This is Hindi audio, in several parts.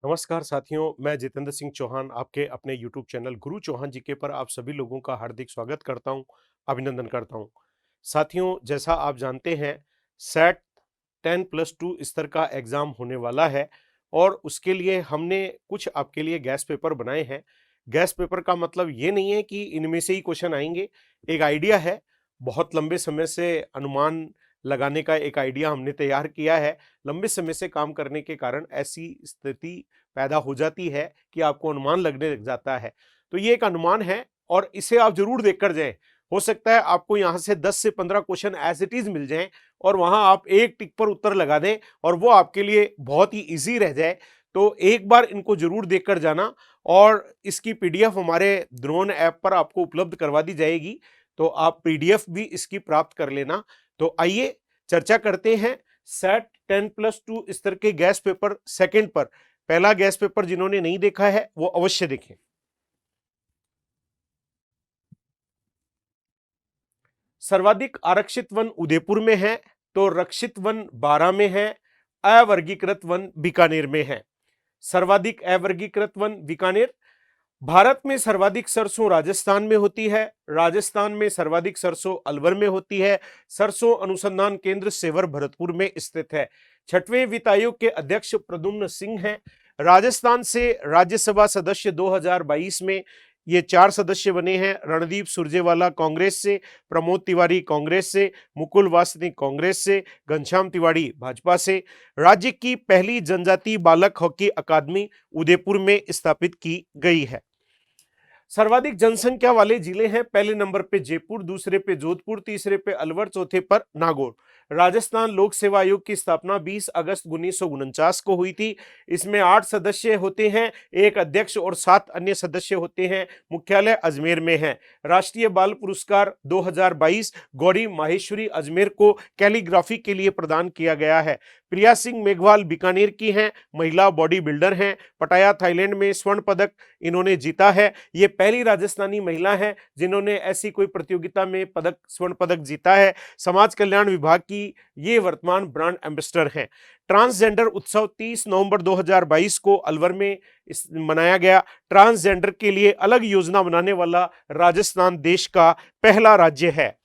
नमस्कार साथियों, मैं जितेंद्र सिंह चौहान आपके अपने YouTube चैनल गुरु चौहान जी के पर आप सभी लोगों का हार्दिक स्वागत करता हूं, अभिनंदन करता हूं। साथियों, जैसा आप जानते हैं, सेट 10+2 स्तर का एग्जाम होने वाला है और उसके लिए हमने कुछ आपके लिए गैस पेपर बनाए हैं। गैस पेपर का मतलब ये नहीं है कि इनमें से ही क्वेश्चन आएंगे, एक आइडिया है। बहुत लंबे समय से अनुमान लगाने का एक आइडिया हमने तैयार किया है। लंबे समय से काम करने के कारण ऐसी स्थिति पैदा हो जाती है कि आपको अनुमान लगने लग जाता है। तो ये एक अनुमान है और इसे आप जरूर देखकर जाएं। हो सकता है आपको यहां से 10 से 15 क्वेश्चन एज इट इज मिल जाएं और वहां आप एक टिक पर उत्तर लगा दें और वो आपके लिए बहुत ही इजी रह जाए। तो एक बार इनको जरूर देखकर जाना और इसकी पीडीएफ हमारे द्रोण ऐप पर आपको उपलब्ध करवा दी जाएगी, तो आप पीडीएफ भी इसकी प्राप्त कर लेना। तो आइए चर्चा करते हैं सेट 10+2 स्तर के गैस पेपर सेकंड पर। पहला गैस पेपर जिन्होंने नहीं देखा है वो अवश्य देखें। सर्वाधिक आरक्षित वन उदयपुर में है, तो रक्षित वन बारां में है, अवर्गीकृत वन बीकानेर में है। सर्वाधिक अवर्गीकृत वन बीकानेर। भारत में सर्वाधिक सरसों राजस्थान में होती है, राजस्थान में सर्वाधिक सरसों अलवर में होती है। सरसों अनुसंधान केंद्र सेवर भरतपुर में स्थित है। छठवें वित्त आयोग के अध्यक्ष प्रद्युम्न सिंह हैं। राजस्थान से राज्यसभा सदस्य 2022 में ये 4 सदस्य बने हैं। रणदीप सुरजेवाला कांग्रेस से, प्रमोद तिवारी कांग्रेस से, मुकुल वासनिक कांग्रेस से, घनश्याम तिवाड़ी भाजपा से। राज्य की पहली जनजातीय बालक हॉकी अकादमी उदयपुर में स्थापित की गई है। सर्वाधिक जनसंख्या वाले जिले हैं, पहले नंबर पे जयपुर, दूसरे पे जोधपुर, तीसरे पे अलवर, चौथे पर नागौर। राजस्थान लोक सेवा आयोग की स्थापना 20 अगस्त 1949 को हुई थी। इसमें 8 सदस्य होते हैं, एक अध्यक्ष और 7 अन्य सदस्य होते हैं। मुख्यालय अजमेर में है। राष्ट्रीय बाल पुरस्कार 2022 गौरी माहेश्वरी अजमेर को कैलीग्राफी के लिए प्रदान किया गया है। प्रिया सिंह मेघवाल बीकानेर की हैं, महिला बॉडी बिल्डर हैं। पटाया थाईलैंड में स्वर्ण पदक इन्होंने जीता है। ये पहली राजस्थानी महिला है जिन्होंने ऐसी कोई प्रतियोगिता में स्वर्ण पदक जीता है। समाज कल्याण विभाग की ये वर्तमान ब्रांड एम्बेसडर हैं। ट्रांसजेंडर उत्सव 30 नवंबर 2022 को अलवर में मनाया गया। ट्रांसजेंडर के लिए अलग योजना बनाने वाला राजस्थान देश का पहला राज्य है।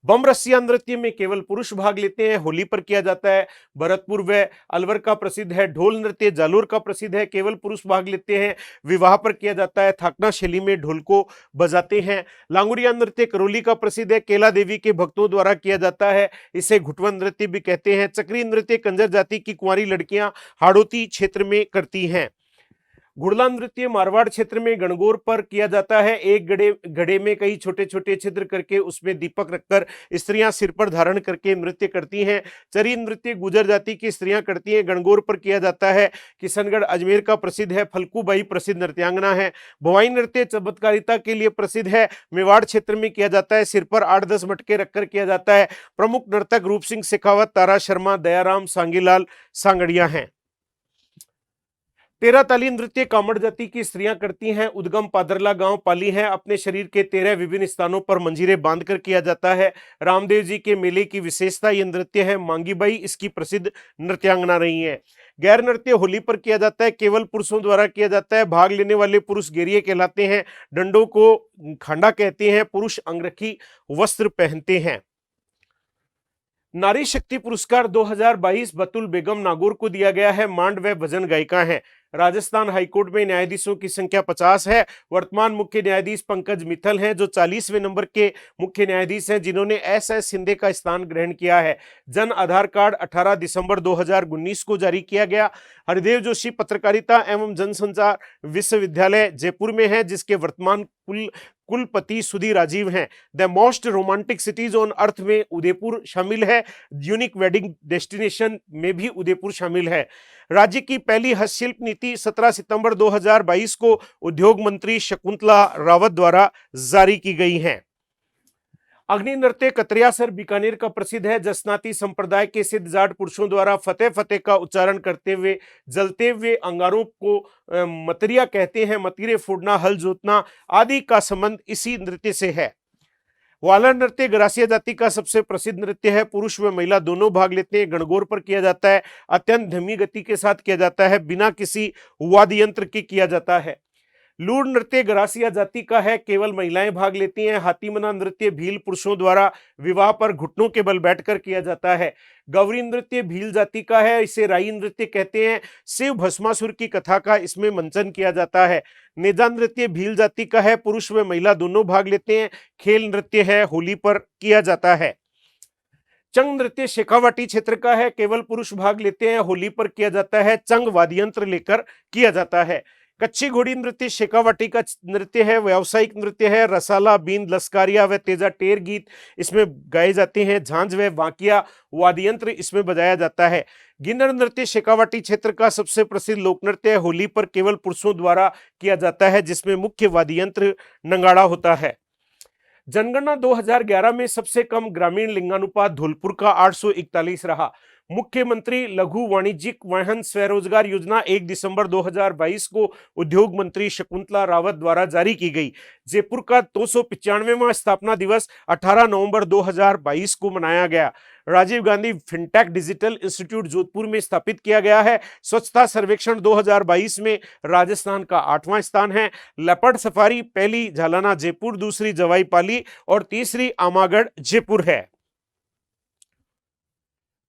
बम रस्सिया नृत्य में केवल पुरुष भाग लेते हैं, होली पर किया जाता है। भरतपुर व अलवर का प्रसिद्ध है। ढोल नृत्य जालोर का प्रसिद्ध है, केवल पुरुष भाग लेते हैं। विवाह पर किया जाता है, थाकना शैली में ढोल को बजाते हैं। लांगुरिया नृत्य करौली का प्रसिद्ध है, केला देवी के भक्तों द्वारा किया जाता है। इसे घुटवन नृत्य भी कहते हैं। चक्री नृत्य कंजर जाति की कुंवारी लड़कियां हाड़ौती क्षेत्र में करती हैं। घुड़ला नृत्य मारवाड़ क्षेत्र में गणगौर पर किया जाता है। एक घड़े में कई छोटे छोटे छिद्र करके उसमें दीपक रखकर स्त्रियां सिर पर धारण करके नृत्य करती हैं। चरी नृत्य गुजर जाति की स्त्रियां करती हैं, गणगौर पर किया जाता है। किशनगढ़ अजमेर का प्रसिद्ध है। फल्कूबाई प्रसिद्ध नृत्यांगना है। भवाई नृत्य चमत्कारिता के लिए प्रसिद्ध है, मेवाड़ क्षेत्र में किया जाता है। सिर पर 8-10 मटके रखकर किया जाता है। प्रमुख नर्तक रूप सिंह शेखावत, तारा शर्मा, दयाराम सांगीलाल सांगड़िया हैं। तेरह ताली नृत्य कामड़ जाति की स्त्रियां करती हैं। उद्गम पादरला गांव पाली है। अपने शरीर के 13 विभिन्न स्थानों पर मंजीरे बांधकर किया जाता है। रामदेव जी के मेले की विशेषता यह नृत्य है। मांगीबाई इसकी प्रसिद्ध नृत्यांगना रही है। गैर नृत्य होली पर किया जाता है, केवल पुरुषों द्वारा किया जाता है। भाग लेने वाले पुरुष गेरिये कहलाते हैं। डंडों को खांडा कहते हैं। पुरुष अंगरखी वस्त्र पहनते हैं। नारी शक्ति पुरस्कार 2022 बतुल बेगम नागौर को दिया गया है। मांड व भजन गायिका हैं। राजस्थान हाईकोर्ट में न्यायाधीशों की संख्या 50 है। वर्तमान मुख्य न्यायाधीश पंकज मित्तल हैं, जो 40वें नंबर के मुख्य न्यायाधीश हैं, जिन्होंने एस शिंदे का स्थान ग्रहण किया है। जन आधार कार्ड 18 दिसंबर 2019 को जारी किया गया। हरिदेव जोशी पत्रकारिता एवं जनसंचार विश्वविद्यालय जयपुर में है, जिसके वर्तमान कुलपति सुधीर राजीव हैं। The most romantic CTs on earth में उदयपुर शामिल है। यूनिक वेडिंग डेस्टिनेशन में भी उदयपुर शामिल है। राज्य की पहली हस्तशिल्प नीति 17 सितंबर 2022 को उद्योग मंत्री शकुंतला रावत द्वारा जारी की गई है। अग्नि नृत्य कतरियासर बीकानेर का प्रसिद्ध है। जसनाती संप्रदाय के सिद्ध जाट पुरुषों द्वारा फतेह फतेह का उच्चारण करते हुए जलते हुए अंगारों को मतरिया कहते हैं। मतीरे फोड़ना, हल जोतना आदि का संबंध इसी नृत्य से है। वाला नृत्य गरासिया जाति का सबसे प्रसिद्ध नृत्य है। पुरुष व महिला दोनों भाग लेते हैं। गणगौर पर किया जाता है। अत्यंत धीमी गति के साथ किया जाता है। बिना किसी वाद्य यंत्र के किया जाता है। लूड़ नृत्य गरासिया जाति का है। केवल महिलाएं भाग लेती हैं। हाथीमना नृत्य भील पुरुषों द्वारा विवाह पर घुटनों के बल बैठकर किया जाता है। गौरी नृत्य भील जाति का है। इसे राई नृत्य कहते हैं। शिव भस्मासुर की कथा का इसमें मंचन किया जाता है। नेजा नृत्य भील जाति का है। पुरुष व महिला दोनों भाग लेते हैं। खेल नृत्य है। होली पर किया जाता है। चंग नृत्य शेखावाटी क्षेत्र का है। केवल पुरुष भाग लेते हैं। होली पर किया जाता है। चंग वाद्य यंत्र लेकर किया जाता है। कच्ची घोड़ी नृत्य शेखावाटी का नृत्य है। व्यावसायिक नृत्य है। रसाला, बींद, लस्कारिया व तेजा टेर गीत इसमें गाए जाते हैं। झांझ व वाकिया वाद्य यंत्र इसमें बजाया जाता है। गिन्नर नृत्य शेखावाटी क्षेत्र का सबसे प्रसिद्ध लोक नृत्य है। होली पर केवल पुरुषों द्वारा किया जाता है, जिसमें मुख्य वाद्य यंत्र नगाड़ा होता है। जनगणना 2011 में सबसे कम ग्रामीण लिंगानुपात धौलपुर का 841 रहा। मुख्यमंत्री लघु वाणिज्यिक वाहन स्वरोजगार योजना 1 दिसंबर 2022 को उद्योग मंत्री शकुंतला रावत द्वारा जारी की गई। जयपुर का 295वां स्थापना दिवस 18 नवंबर 2022 को मनाया गया। Rajiv Gandhi fintech digital institute Jodhpur में स्थापित किया गया है। स्वच्छता सर्वेक्षण 2022 में राजस्थान का 8वां स्थान है। लेपर्ड सफारी पहली झालाना जयपुर, दूसरी जवाईपाली और तीसरी आमागढ़ जयपुर है।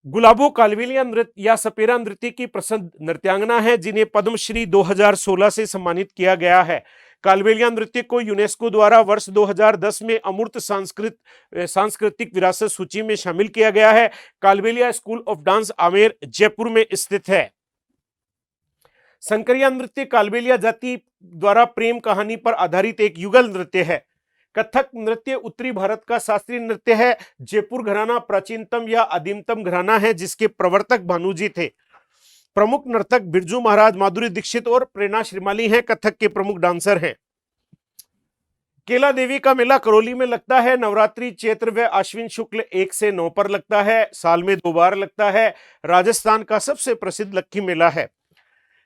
गुलाबो कालवेलिया नृत्य या सपेरा नृत्य की प्रसिद्ध नृत्यांगना है, जिन्हें पद्मश्री 2016 से सम्मानित किया गया है। कालवेलिया नृत्य को यूनेस्को द्वारा वर्ष 2010 में अमूर्त सांस्कृतिक विरासत सूची में शामिल किया गया है। Kalbelia school of dance Amer Jaipur में स्थित है। संकरिया नृत्य कालवेलिया जाति द्वारा प्रेम कहानी पर आधारित एक युगल नृत्य है। कथक नृत्य उत्तरी भारत का शास्त्रीय नृत्य है। जयपुर घराना प्राचीनतम या आदिमतम घराना है, जिसके प्रवर्तक भानुजी थे। प्रमुख नर्तक बिरजू महाराज, माधुरी दीक्षित और प्रेरणा श्रीमाली हैं। कथक के प्रमुख डांसर हैं। केला देवी का मेला करौली में लगता है। नवरात्रि चैत्र व आश्विन शुक्ल 1 से 9 पर लगता है। साल में 2 बार लगता है। राजस्थान का सबसे प्रसिद्ध लक्की मेला है।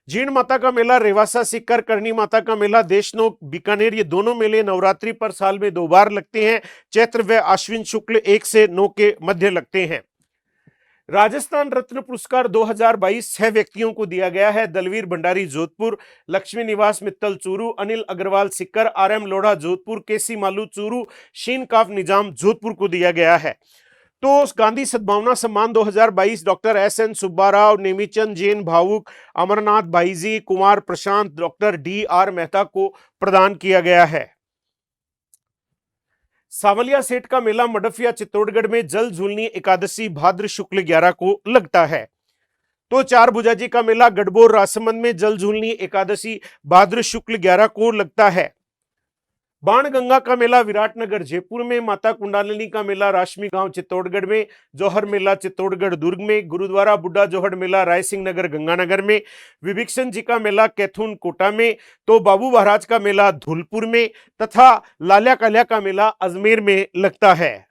जीण माता का मेला रेवासा, सीकर, करनी माता का मेला देशनोक, बीकानेर, ये दोनों मेले नवरात्रि पर साल में 2 बार लगते हैं। चैत्र व आश्विन शुक्ल 1 से 9 के मध्य लगते हैं। राजस्थान रत्न पुरस्कार 2022 6 व्यक्तियों को दिया गया है। दलवीर भंडारी जोधपुर, लक्ष्मी निवास मित्तल चूरू, अनिल अग्रवाल सीकर, RM लोढ़ा जोधपुर, केसी मालू चूरू, शीन काफ निजाम जोधपुर को दिया गया है। तो गांधी सद्भावना सम्मान 2022 डॉक्टर SN सुब्बाराव, नेमीचंद जैन भावुक, अमरनाथ भाईजी, कुमार प्रशांत, डॉक्टर DR मेहता को प्रदान किया गया है। सावलिया सेठ का मेला मडफिया चित्तौड़गढ़ में जल झूलनी एकादशी भाद्र शुक्ल 11 को लगता है। तो चार भुजाजी का मेला गढ़बोर राजसमंद में जल झूलनी एकादशी भाद्र शुक्ल 11 को लगता है। बाण गंगा का मेला विराटनगर जयपुर में, माता कुंडालिनी का मेला राशमी गांव चित्तौड़गढ़ में, जौहर मेला चित्तौड़गढ़ दुर्ग में, गुरुद्वारा बुड्ढा जोहड़ मेला रायसिंह नगर गंगानगर में, विभीषण जी का मेला कैथून कोटा में, तो बाबू महाराज का मेला धौलपुर में तथा लालिया कालिया का मेला अजमेर में लगता है।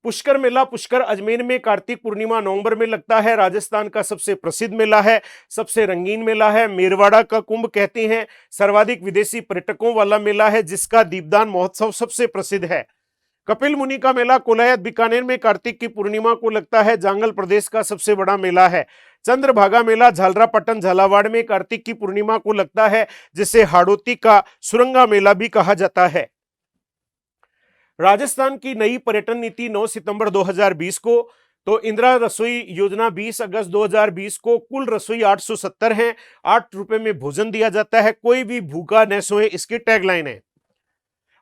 पुष्कर मेला पुष्कर अजमेर में कार्तिक पूर्णिमा नवंबर में लगता है। राजस्थान का सबसे प्रसिद्ध मेला है, सबसे रंगीन मेला है। मेरवाड़ा का कुंभ कहते हैं। सर्वाधिक विदेशी पर्यटकों वाला मेला है, जिसका दीपदान महोत्सव सबसे प्रसिद्ध है। कपिल मुनि का मेला कोलायत बीकानेर में कार्तिक की पूर्णिमा को लगता है। जांगल प्रदेश का सबसे बड़ा मेला है। चंद्रभागा मेला झालरापाटन झालावाड़ में कार्तिक की पूर्णिमा को लगता है, जिसे हाड़ौती का सुरंगा मेला भी कहा जाता है। राजस्थान की नई पर्यटन नीति 9 सितंबर 2020 को, तो इंदिरा रसोई योजना 20 अगस्त 2020 को। कुल रसोई 870 हैं। 8 रुपए में भोजन दिया जाता है, कोई भी भूखा न सोए, इसकी टैगलाइन है।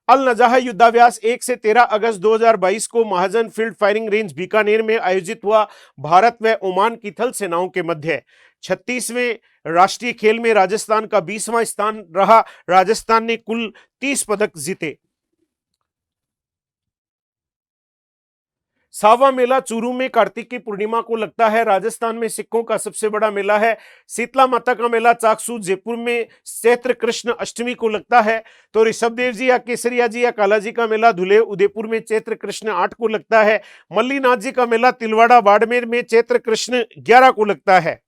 अल नजाह युद्धाभ्यास 1 से 13 अगस्त 2022 को महाजन फील्ड फायरिंग रेंज बीकानेर में आयोजित हुआ। भारत व ओमान की थल सेनाओं के मध्य 36वें राष्ट्रीय खेल में राजस्थान का 20वां स्थान रहा। राजस्थान ने कुल 30 पदक जीते। सावा मेला चूरू में कार्तिक की पूर्णिमा को लगता है। राजस्थान में सिखों का सबसे बड़ा मेला है। शीतला माता का मेला चाकसू जयपुर में चैत्र कृष्ण अष्टमी को लगता है। तो ऋषभदेव जी या केसरिया जी या कालाजी का मेला धुले उदयपुर में चैत्र कृष्ण 8 को लगता है। मल्लीनाथ जी का मेला तिलवाड़ा बाड़मेर में चैत्र कृष्ण 11 को लगता है।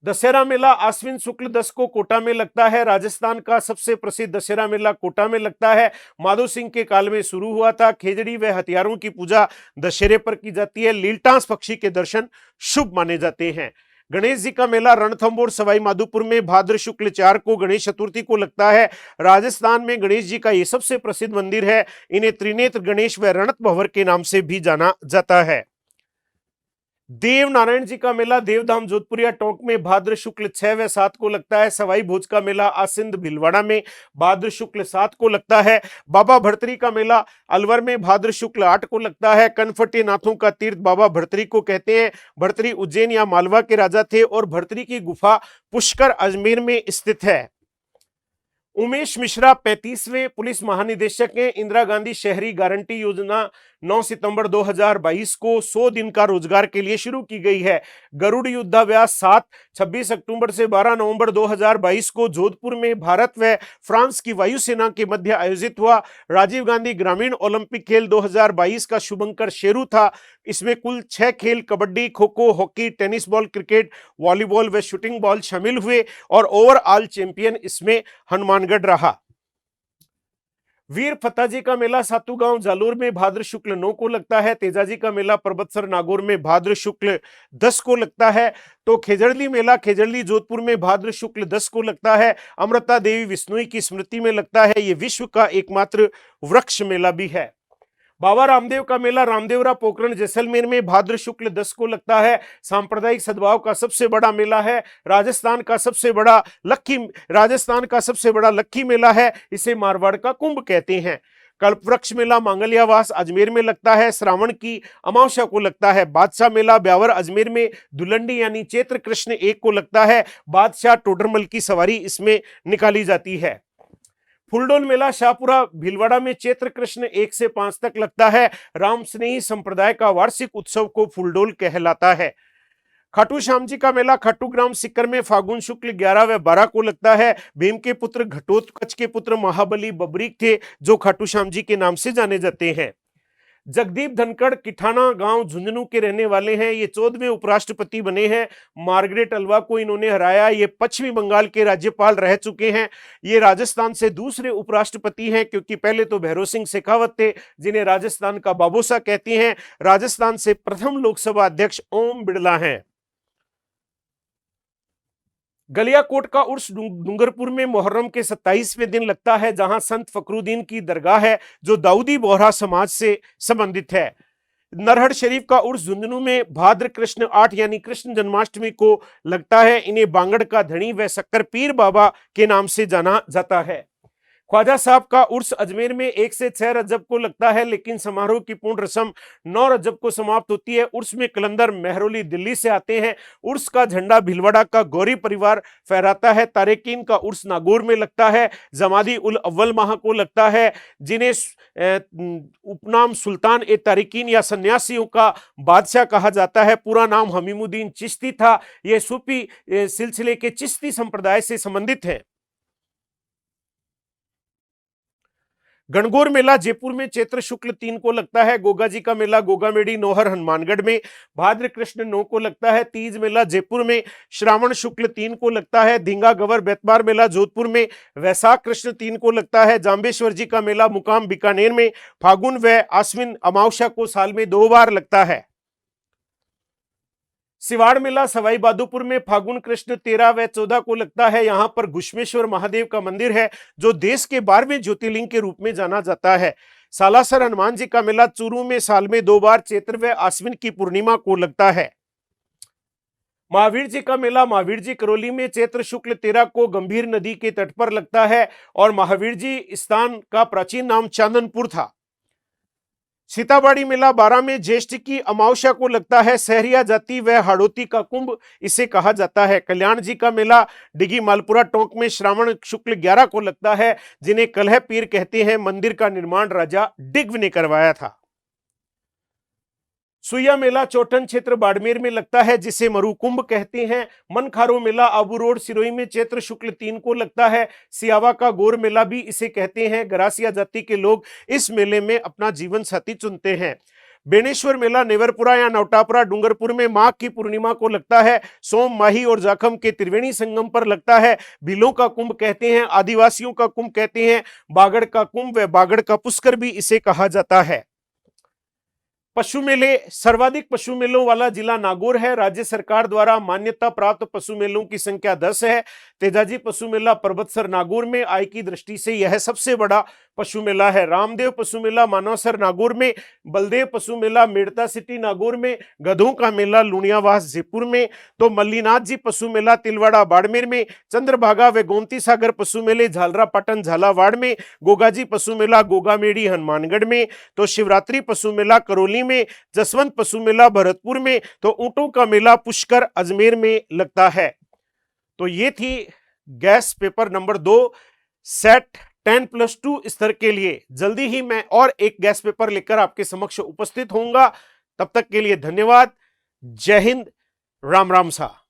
दशहरा मेला आश्विन शुक्ल 10 को कोटा में लगता है। राजस्थान का सबसे प्रसिद्ध दशहरा मेला कोटा में लगता है। माधो सिंह के काल में शुरू हुआ था। खेजड़ी व हथियारों की पूजा दशहरे पर की जाती है। लीलटास पक्षी के दर्शन शुभ माने जाते हैं। गणेश जी का मेला रणथंभौर सवाई माधोपुर में भाद्र शुक्ल 4 को गणेश चतुर्थी को लगता है। राजस्थान में गणेश जी का ये सबसे प्रसिद्ध मंदिर है। इन्हें त्रिनेत्र गणेश व रणत भंवर के नाम से भी जाना जाता है। देव नारायण जी का मेला देवधाम जोधपुरिया टोंक में भाद्र शुक्ल 6 व 7 को लगता है। सवाई भोज का मेला आसिंद भीलवाड़ा में भाद्र शुक्ल 7 को लगता है। बाबा भरतरी का मेला अलवर में भाद्र शुक्ल 8 को लगता है। कनफटी नाथों का तीर्थ बाबा भरतरी को कहते हैं। भरतरी उज्जैन या मालवा के राजा थे और भरतरी की गुफा पुष्कर अजमेर में स्थित है। उमेश मिश्रा 35वें पुलिस महानिदेशक हैं। इंदिरा गांधी शहरी गारंटी योजना 9 सितंबर 2022 को 100 दिन का रोजगार के लिए शुरू की गई है। गरुड़ युद्धाभ्यास 7 26 अक्टूबर से 12 नवंबर 2022 को जोधपुर में भारत व फ्रांस की वायुसेना के मध्य आयोजित हुआ। राजीव गांधी ग्रामीण ओलंपिक खेल 2022 का शुभंकर शेरू था। इसमें कुल 6 खेल kabaddi, kho kho, hockey, tennis ball, cricket, volleyball व शूटिंग बॉल शामिल हुए और ओवरऑल चैंपियन इसमें हनुमानगढ़ रहा। वीर फतेह का मेला सातूगांव जालोर में भाद्र शुक्ल 9 को लगता है। तेजाजी का मेला परबतसर नागौर में भाद्र शुक्ल 10 को लगता है। तो खेजड़ली मेला खेजड़ली जोधपुर में भाद्र शुक्ल 10 को लगता है। अमृता देवी विश्नोई की स्मृति में लगता है। यह विश्व का एकमात्र वृक्ष मेला भी है। बाबा रामदेव का मेला रामदेवरा पोखरण जैसलमेर में भाद्र शुक्ल 10 को लगता है। सांप्रदायिक सद्भाव का सबसे बड़ा मेला है। राजस्थान का सबसे बड़ा लक्की मेला है। इसे मारवाड़ का कुंभ कहते हैं। कल्पवृक्ष मेला मांगलियावास अजमेर में लगता है। श्रावण की अमावस्या को लगता है। बादशाह मेला ब्यावर अजमेर में दुलंडी यानी चैत्र कृष्ण 1 को लगता है। बादशाह टोडरमल की सवारी इसमें निकाली जाती है। फूलडोल मेला शाहपुरा भीलवाड़ा में चैत्र कृष्ण 1 से 5 तक लगता है। राम स्नेही संप्रदाय का वार्षिक उत्सव को फूलडोल कहलाता है। खाटू श्याम जी का मेला खाटूग्राम सिक्कर में फागुन शुक्ल 11 व 12 को लगता है। भीम के पुत्र घटोत्कच के पुत्र महाबली बबरीक थे जो खाटू श्याम जी के नाम से जाने जाते हैं। जगदीप धनखड़ किठाना गांव झुंझुनू के रहने वाले हैं। ये 14वें उपराष्ट्रपति बने हैं। मार्गरेट अल्वा को इन्होंने हराया। ये पश्चिमी बंगाल के राज्यपाल रह चुके हैं। ये राजस्थान से दूसरे उपराष्ट्रपति हैं क्योंकि पहले तो भैरों सिंह शेखावत थे जिन्हें राजस्थान का बाबोसा कहते हैं। राजस्थान से प्रथम लोकसभा अध्यक्ष ओम बिड़ला हैं। गलियाकोट का उर्स डूंगरपुर में मुहर्रम के 27वें दिन लगता है जहां संत फकरुद्दीन की दरगाह है जो दाऊदी बोहरा समाज से संबंधित है। नरहड़ शरीफ का उर्स झुंझुनू में भाद्र कृष्ण 8 यानी कृष्ण जन्माष्टमी को लगता है। इन्हें बांगड़ का धनी व शक्कर पीर बाबा के नाम से जाना जाता है। ख्वाजा साहब का उर्स अजमेर में 1 से 6 रजब को लगता है लेकिन समारोह की पूर्ण रस्म 9 रजब को समाप्त होती है। उर्स में कलंदर मेहरौली दिल्ली से आते हैं। उर्स का झंडा भीलवाड़ा का गौरी परिवार फहराता है। तारेकीन का उर्स नागौर में लगता है। जमादी उल अव्वल माह को लगता है जिन्हें उपनाम सुल्तान ए तारिकीन या सन्यासियों का बादशाह कहा जाता है। पूरा नाम हमीमुद्दीन चिश्ती था। यह सूफी सिलसिले के चिश्ती संप्रदाय से संबंधित है। गणगौर मेला जयपुर में चैत्र शुक्ल 3 को लगता है। गोगा जी का मेला गोगामेड़ी नौहर हनुमानगढ़ में भाद्र कृष्ण 9 को लगता है। तीज मेला जयपुर में श्रावण शुक्ल 3 को लगता है। धींगा गवर बेतबार मेला जोधपुर में वैशाख कृष्ण 3 को लगता है। जाम्बेश्वर जी का मेला मुकाम बीकानेर में फागुन व आश्विन अमावस्या को साल में 2 बार लगता है। सिवाड़ मेला सवाई बादुपुर में फागुन कृष्ण 13 व 14 को लगता है। यहां पर घुश्मेश्वर महादेव का मंदिर है जो देश के 12वें ज्योतिर्लिंग के रूप में जाना जाता है। सालासर हनुमान जी का मेला चूरू में साल में 2 बार चैत्र व आश्विन की पूर्णिमा को लगता है। महावीर जी का मेला महावीर जी करौली में चैत्र शुक्ल 13 को गंभीर नदी के तट पर लगता है और महावीर जी स्थान का प्राचीन नाम चांदनपुर था। सीताबाड़ी मेला 12 में ज्येष्ठ की अमावस्या को लगता है। सहरिया जाति व हाड़ोती का कुंभ इसे कहा जाता है। कल्याण जी का मेला डिगी मालपुरा टोंक में श्रावण शुक्ल 11 को लगता है जिन्हें कलह पीर कहते हैं। मंदिर का निर्माण राजा डिग्व ने करवाया था। सुइया मेला चौटन क्षेत्र बाड़मेर में लगता है जिसे मरु कुंभ कहते हैं। मनखारो मेला आबू रोड सिरोही में चैत्र शुक्ल 3 को लगता है। सियावा का गोर मेला भी इसे कहते हैं। गरासिया जाति के लोग इस मेले में अपना जीवन साथी चुनते हैं। बेनेश्वर मेला नेवरपुरा या नवटापरा डूंगरपुर में माघ की पूर्णिमा को लगता है। सोम, माही और जाखम के त्रिवेणी संगम पर लगता है। भीलों का कुंभ कहते हैं, आदिवासियों का कुंभ कहते हैं, बागड़ का कुंभ व बागड़ का पुष्कर भी इसे कहा जाता है। पशु मेले, सर्वाधिक पशु मेलों वाला जिला नागौर है। राज्य सरकार द्वारा मान्यता प्राप्त पशु मेलों की संख्या 10 है। तेजाजी पशु मेला परबतसर नागौर में, आय की दृष्टि से यह सबसे बड़ा पशु मेला है। रामदेव पशु मेला मानवसर नागौर में, बलदेव पशु मेला मेड़ता सिटी नागौर में, गधों का मेला लुणियावास जयपुर में, तो मल्लीनाथ जी पशु मेला तिलवाड़ा बाड़मेर में, चंद्रभागा व गोमती सागर पशु मेले झालरापाटन झालावाड़ में, गोगाजी पशु मेला गोगामेड़ी हनुमानगढ़ में, तो शिवरात्रि पशु मेला करौली में, जसवंत पशु मेला भरतपुर में, तो ऊंटों का मेला पुष्कर अजमेर में लगता है। तो ये थी गैस पेपर नंबर 2 सेट 10+2 स्तर के लिए। जल्दी ही मैं और एक गैस पेपर लेकर आपके समक्ष उपस्थित होऊंगा। तब तक के लिए धन्यवाद। जय हिंद, राम राम सा।